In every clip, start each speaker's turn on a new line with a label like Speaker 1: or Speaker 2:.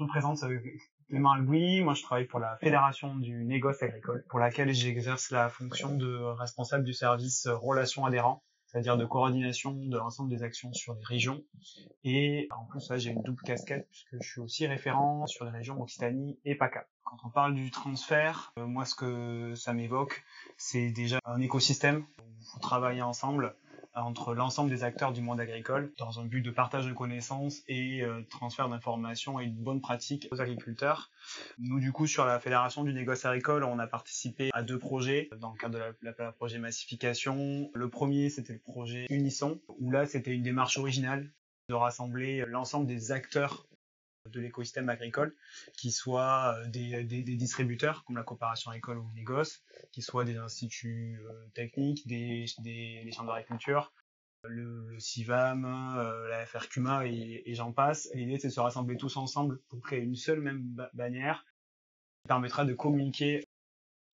Speaker 1: me présente, Clément Albouy. Moi, je travaille pour la Fédération du négoce agricole, pour laquelle j'exerce la fonction de responsable du service relations adhérents, c'est-à-dire de coordination de l'ensemble des actions sur les régions. Et en plus, là, j'ai une double casquette puisque je suis aussi référent sur les régions Occitanie et PACA. Quand on parle du transfert, moi, ce que ça m'évoque, c'est déjà un écosystème où vous travaillez ensemble entre l'ensemble des acteurs du monde agricole dans un but de partage de connaissances et transfert d'informations et de bonnes pratiques aux agriculteurs. Nous, du coup, sur la Fédération du négoce agricole, on a participé à 2 projets dans le cadre de l'appel à projet massification. Le premier, c'était le projet Unisson, où là, c'était une démarche originale de rassembler l'ensemble des acteurs de l'écosystème agricole, qui soient des distributeurs comme la coopération agricole ou le négoce, qui soient des instituts techniques, les chambres d'agriculture, le CIVAM, la FRQMA et j'en passe. L'idée, c'est de se rassembler tous ensemble pour créer une seule même bannière qui permettra de communiquer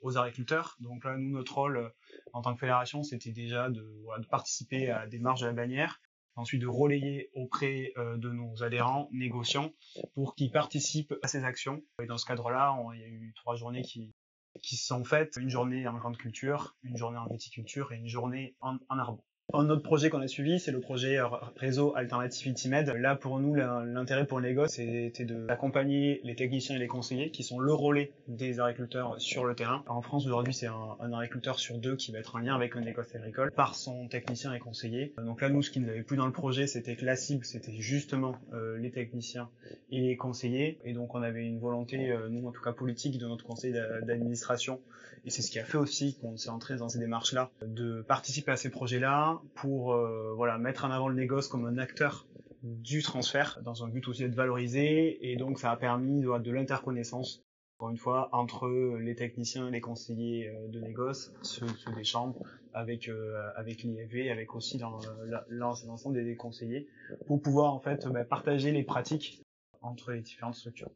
Speaker 1: aux agriculteurs. Donc là, nous, notre rôle en tant que fédération, c'était déjà de participer à la démarche de la bannière, ensuite de relayer auprès de nos adhérents, négociants, pour qu'ils participent à ces actions. Et dans ce cadre-là, il y a eu 3 journées qui se sont faites, une journée en grande culture, une journée en viticulture et une journée en arbre. Un autre projet qu'on a suivi, c'est le projet réseau Alternative Med. Là, pour nous, l'intérêt pour le négoce, c'était d'accompagner les techniciens et les conseillers, qui sont le relais des agriculteurs sur le terrain. En France, aujourd'hui, c'est un agriculteur sur 2 qui va être en lien avec le négoce agricole par son technicien et conseiller. Donc là, nous, ce qui nous avait plu dans le projet, c'était que la cible, c'était justement les techniciens et les conseillers. Et donc, on avait une volonté, nous, en tout cas politique, de notre conseil d'administration, et c'est ce qui a fait aussi qu'on s'est entré dans ces démarches-là, de participer à ces projets-là pour mettre en avant le négoce comme un acteur du transfert, dans un but aussi d'être valorisé, et donc ça a permis de l'interconnaissance, encore une fois, entre les techniciens et les conseillers de négoce, ceux des chambres, avec l'IFV, avec aussi l'ensemble des conseillers, pour pouvoir en fait partager les pratiques entre les différentes structures.